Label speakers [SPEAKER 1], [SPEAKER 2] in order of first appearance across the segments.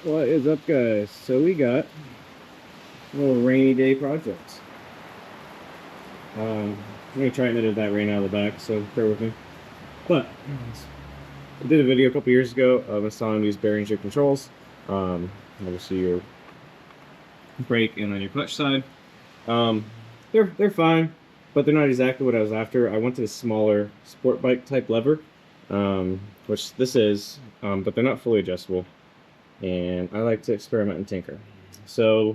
[SPEAKER 1] What is up, guys? So we got a little rainy day project. I'm gonna try and edit that rain out of the back, so bear with me. But I did a video a couple years ago of installing these bearings and controls. Obviously your brake and then your clutch side. They're fine, but they're not exactly what I was after. I wanted a smaller sport bike type lever, which this is, but they're not fully adjustable. And I like to experiment and tinker. So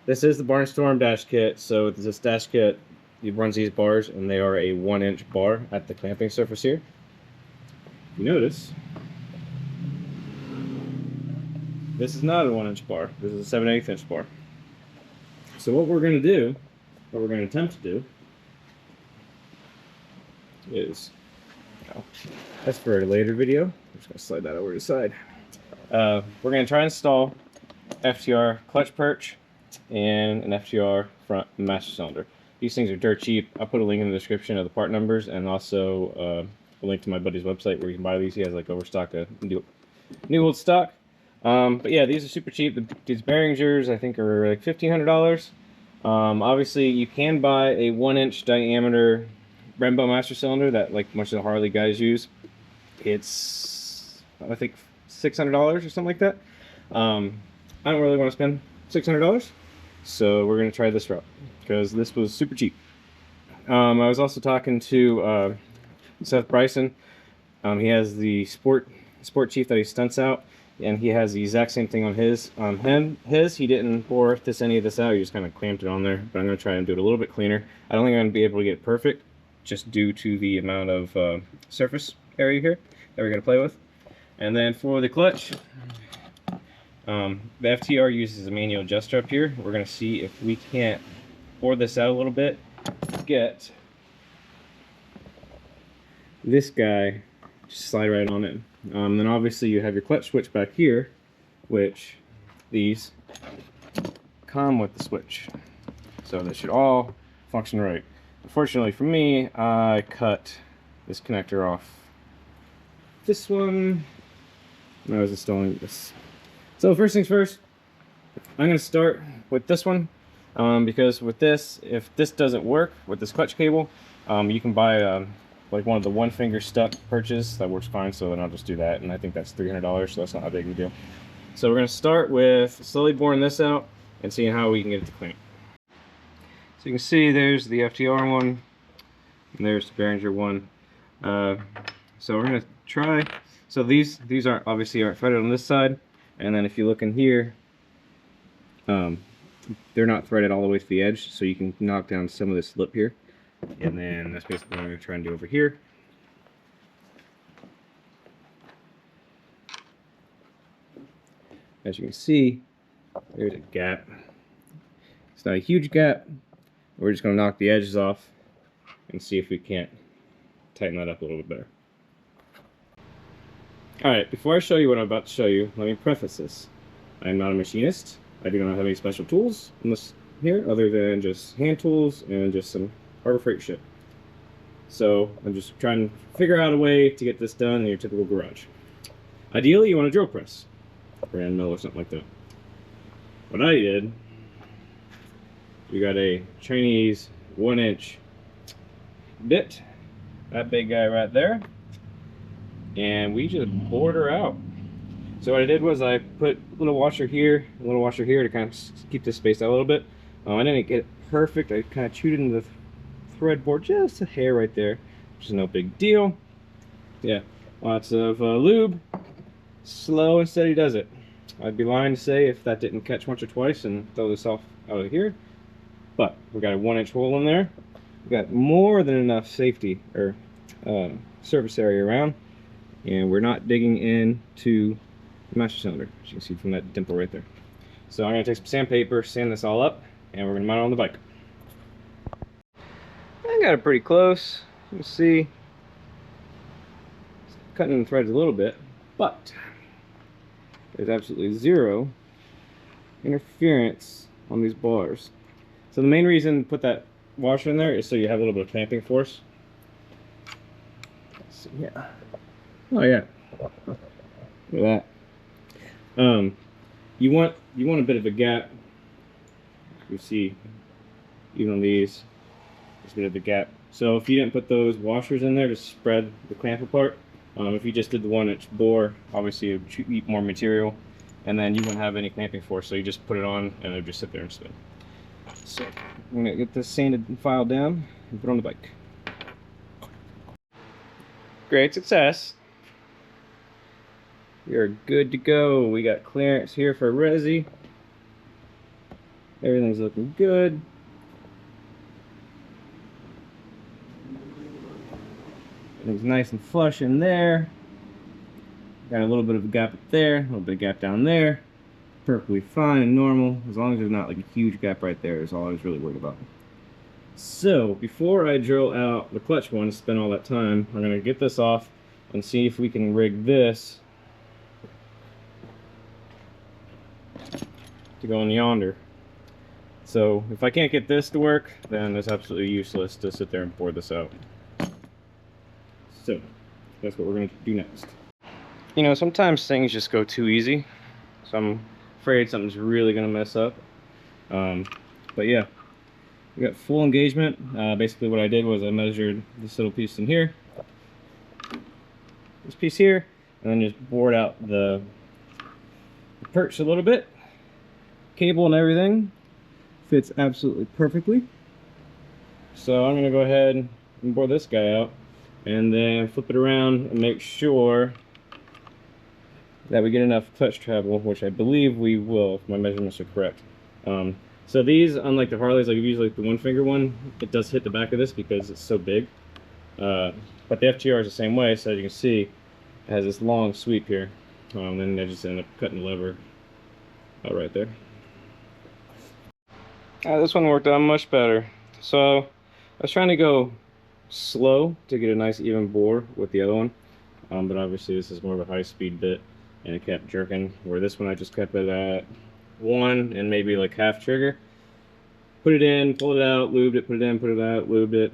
[SPEAKER 1] this is the Barnstorm dash kit. So this dash kit, it runs these bars, and they are a 1-inch bar at the clamping surface here. You notice this is not a 1-inch bar. This is a 7/8 inch bar. So what we're going to do, what we're going to attempt to do, is, that's for a later video. I'm just going to slide that over to the side. We're going to try and install FTR clutch perch and an FTR front master cylinder. These things are dirt cheap. I'll put a link in the description of the part numbers, and also a link to my buddy's website where you can buy these. He has like overstock of new old stock. But yeah, these are super cheap. These bearings, I think, are like $1,500. Obviously, you can buy a 1-inch diameter Brembo master cylinder that like much of the Harley guys use. It's, I think, $600 or something like that. I don't really want to spend $600, so we're going to try this route because this was super cheap. I was also talking to Seth Bryson. He has the Sport Chief that he stunts out, and he has the exact same thing on his. He didn't bore any of this out. He just kind of clamped it on there, but I'm going to try and do it a little bit cleaner. I don't think I'm going to be able to get it perfect, just due to the amount of surface area here that we're going to play with. And then for the clutch, the FTR uses a manual adjuster up here. We're going to see if we can't bore this out a little bit, get this guy, just slide right on in. Then obviously you have your clutch switch back here, which these come with the switch. So they should all function right. Unfortunately for me, I cut this connector off this one when I was installing this. So first things first, I'm going to start with this one, because with this, if this doesn't work with this clutch cable, you can buy like one of the one-finger stuck perches that works fine. So then I'll just do that, and I think that's $300, so that's not a big deal. So we're going to start with slowly boring this out and seeing how we can get it to clamp. So you can see there's the FTR one, and there's the Behringer one. So we're going to try. So these aren't threaded on this side, and then if you look in here, they're not threaded all the way to the edge, so you can knock down some of this lip here, and then that's basically what I'm going to try and do over here. As you can see, there's a gap. It's not a huge gap. We're just going to knock the edges off and see if we can't tighten that up a little bit better. Alright, before I show you what I'm about to show you, let me preface this. I am not a machinist. I do not have any special tools in this here other than just hand tools and just some Harbor Freight shit. So I'm just trying to figure out a way to get this done in your typical garage. Ideally, you want a drill press, brand mill or something like that. What I did, we got a Chinese 1-inch bit, that big guy right there, and we just bored her out. So what I did was I put a little washer here, a little washer here to kind of keep this spaced out a little bit. I didn't get it perfect. I kind of chewed into the thread board just a hair right there, which is no big deal. Yeah, lots of lube. Slow and steady does it. I'd be lying to say if that didn't catch once or twice and throw this off out of here. But we got a 1-inch hole in there. We got more than enough safety or surface area around, and we're not digging into the master cylinder, as you can see from that dimple right there. So I'm going to take some sandpaper, sand this all up, and we're going to mount it on the bike. I got it pretty close. You can see it's cutting the threads a little bit, but there's absolutely zero interference on these bars. So the main reason to put that washer in there is so you have a little bit of clamping force. Let's see, yeah. Oh yeah. Look at that. you want a bit of a gap. You see, even on these, there's a bit of a gap. So if you didn't put those washers in there to spread the clamp apart, if you just did the 1-inch bore, obviously it would eat more material, and then you wouldn't have any clamping force. So you just put it on, and it would just sit there and spin. So I'm gonna get this sanded and filed down and put on the bike. Great success. We are good to go. We got clearance here for resi. Everything's looking good. Everything's nice and flush in there. Got a little bit of a gap up there, a little bit of gap down there. Perfectly fine and normal, as long as there's not like a huge gap right there is all I was really worried about. So before I drill out the clutch one, spend all that time, I'm gonna get this off and see if we can rig this to go in yonder. So if I can't get this to work, then it's absolutely useless to sit there and bore this out. So that's what we're going to do next. You know, sometimes things just go too easy, so I'm afraid something's really going to mess up. But yeah, we got full engagement. Basically what I did was I measured this little piece in here, this piece here, and then just bored out the perch a little bit. Cable and everything fits absolutely perfectly. So I'm going to go ahead and bore this guy out and then flip it around and make sure that we get enough clutch travel, which I believe we will if my measurements are correct. So these, unlike the Harleys, like usually the 1-finger one, it does hit the back of this because it's so big. But the FTR is the same way, so as you can see, it has this long sweep here. Then I just end up cutting the lever out right there. This one worked out much better. So I was trying to go slow to get a nice even bore with the other one, but obviously this is more of a high-speed bit, and it kept jerking. Where this one I just kept it at 1 and maybe like half trigger. Put it in, pulled it out, lubed it, put it in, put it out, lubed it.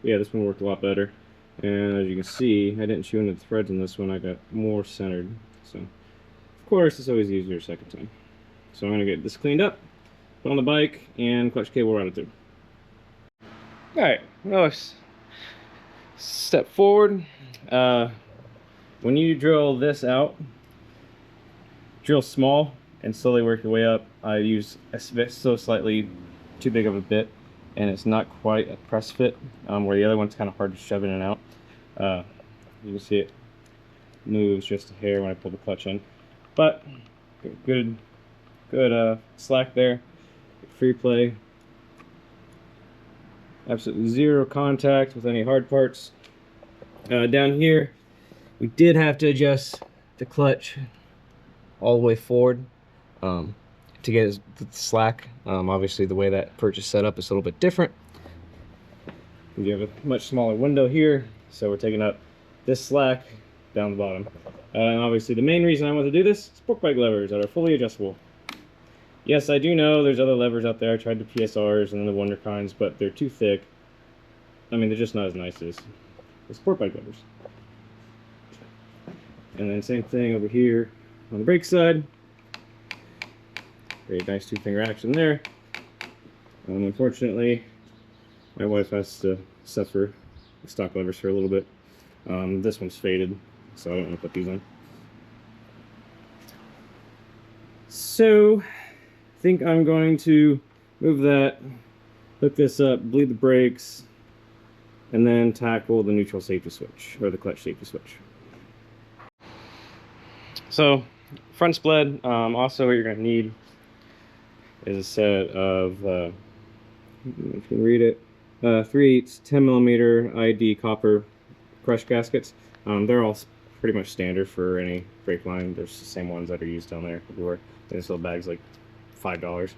[SPEAKER 1] Yeah, this one worked a lot better. And as you can see, I didn't chew into the threads in this one. I got more centered. So of course it's always easier second time. So I'm gonna get this cleaned up, put on the bike, and clutch cable routed through. Alright, let's step forward. When you drill this out, drill small and slowly work your way up. I use so slightly too big of a bit, and it's not quite a press fit, where the other one's kind of hard to shove in and out. You can see it moves just a hair when I pull the clutch in, but good slack there, free play. Absolutely zero contact with any hard parts. Down here, we did have to adjust the clutch all the way forward to get the slack. Obviously, the way that perch is set up is a little bit different. You have a much smaller window here, so we're taking up this slack down the bottom. And obviously, the main reason I want to do this is fork bike levers that are fully adjustable. Yes, I do know there's other levers out there. I tried the PSRs and the Wonder kinds, but they're too thick. I mean, they're just not as nice as the sport bike levers. And then same thing over here on the brake side. Very nice 2-finger action there. Unfortunately, my wife has to suffer the stock levers for a little bit. This one's faded, so I don't want to put these on. So I think I'm going to move that, hook this up, bleed the brakes, and then tackle the neutral safety switch, or the clutch safety switch. So, front split, also what you're going to need is a set of, if you can read it, 3/8 10mm ID copper crush gaskets. They're all pretty much standard for any brake line. There's the same ones that are used down there everywhere. This little bag's like $5.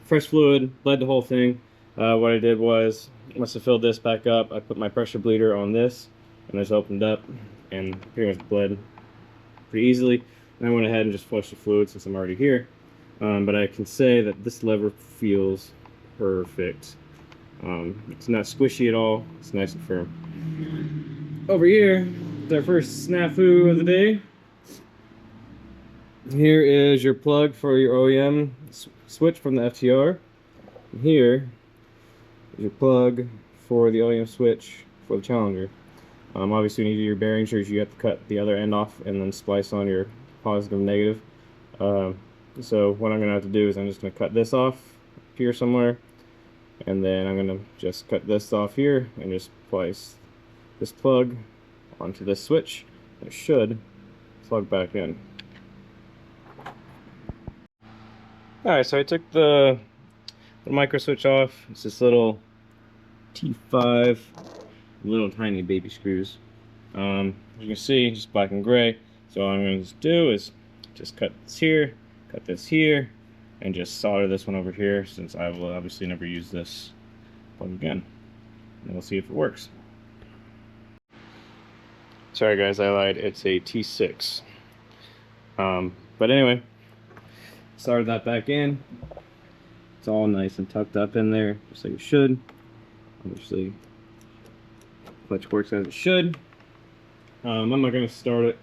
[SPEAKER 1] Fresh fluid, bled the whole thing. What I did was, once I filled this back up, I put my pressure bleeder on this, and this opened up and pretty much bled pretty easily. And I went ahead and just flushed the fluid since I'm already here. But I can say that this lever feels perfect. It's not squishy at all. It's nice and firm. Over here, It's our first snafu of the day. Here is your plug for your OEM switch from the FTR. Here is your plug for the OEM switch for the Challenger. Obviously, when you do your bearing shears, you have to cut the other end off and then splice on your positive and negative. So what I'm going to have to do is I'm just going to cut this off here somewhere, and then I'm going to just cut this off here and just place this plug onto this switch. It should plug back in. Alright, so I took the micro switch off. It's this little T5, little tiny baby screws. As you can see, just black and gray. So all I'm going to do is just cut this here, and just solder this one over here, since I will obviously never use this plug again. And we'll see if it works. Sorry guys, I lied. It's a T6. But anyway, soldered that back in. It's all nice and tucked up in there, just like it should. Obviously, clutch works as it should. I'm not going to start it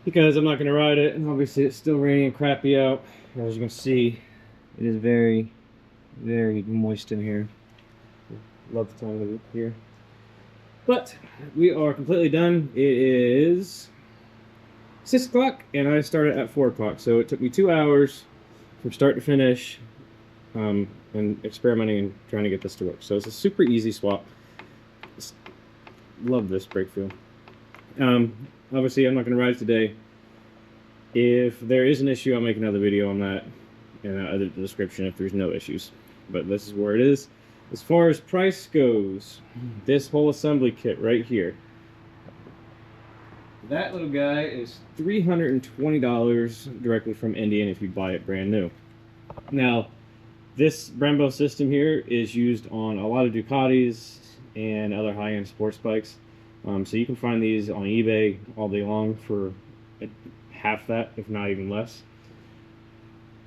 [SPEAKER 1] because I'm not going to ride it, and obviously it's still raining and crappy out. As you can see, it is very, very moist in here. Love the time of it here. But we are completely done. It is 6 o'clock, and I started at 4 o'clock, so it took me 2 hours from start to finish, and experimenting and trying to get this to work. So it's a super easy swap. Just love this brake feel. Obviously, I'm not going to ride it today. If there is an issue, I'll make another video on that in the description if there's no issues. But this is where it is. As far as price goes, this whole assembly kit right here, that little guy is $320 directly from Indian if you buy it brand new. Now, this Brembo system here is used on a lot of Ducatis and other high-end sports bikes. So you can find these on eBay all day long for half that, if not even less.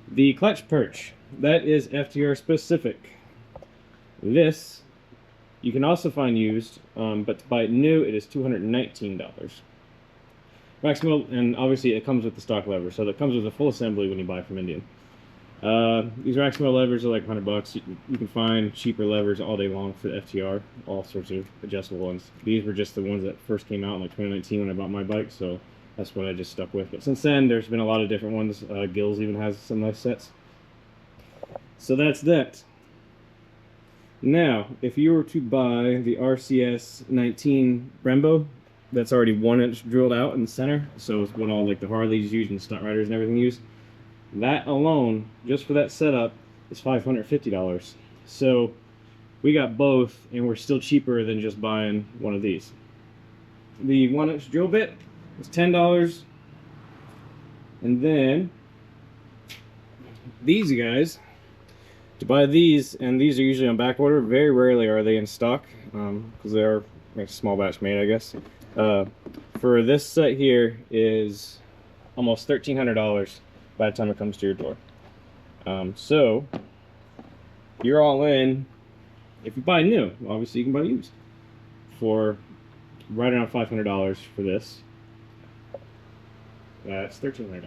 [SPEAKER 1] The clutch perch, that is FTR specific. This you can also find used, but to buy it new, it is $219. Maximo, and obviously it comes with the stock lever, so that comes with a full assembly when you buy from Indian. These Maximo levers are like $100. You can find cheaper levers all day long for the FTR, all sorts of adjustable ones. These were just the ones that first came out in like 2019 when I bought my bike, so that's what I just stuck with. But since then, there's been a lot of different ones. Gills even has some nice sets. So that's that. Now, if you were to buy the RCS 19 Brembo, that's already 1 inch drilled out in the center, so it's what all like the Harleys use and stunt riders and everything use. That alone, just for that setup, is $550. So we got both, and we're still cheaper than just buying one of these. The 1 inch drill bit is $10, and then these guys, to buy these, and these are usually on back order. Very rarely are they in stock, because they are a small batch made, I guess. For this set here is almost $1,300 by the time it comes to your door. So you're all in. If you buy new, obviously you can buy used for right around $500 for this. That's $1,300.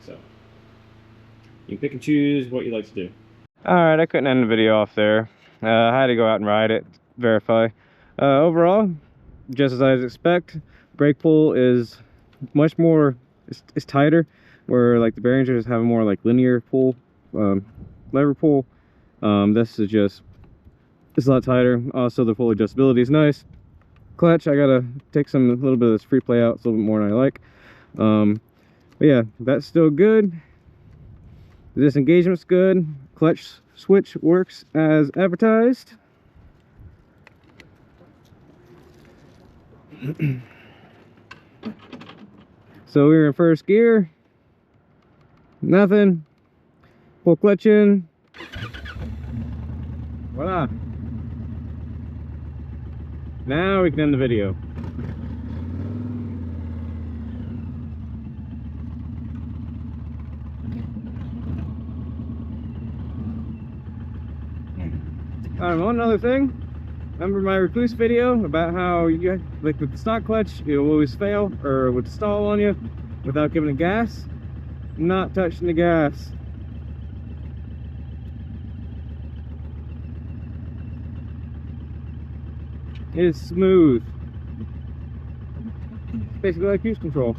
[SPEAKER 1] So you can pick and choose what you like to do. Alright, I couldn't end the video off there. I had to go out and ride it, verify. Overall, just as I expect, brake pull is much more, it's tighter, where like the bearings just have a more like linear pull, lever pull. This is just, it's a lot tighter. Also, the full adjustability is nice. Clutch, I gotta take a little bit of this free play out. It's a little bit more than I like. But yeah, that's still good. The disengagement's good. Clutch switch works as advertised. So we were in first gear. Nothing. Pull clutch in. Voila. Now we can end the video. One other thing, Remember my recluse video about how you, like with the stock clutch, it'll always fail or would stall on you without giving it gas? Not touching the gas. It is smooth. It's basically like cruise control.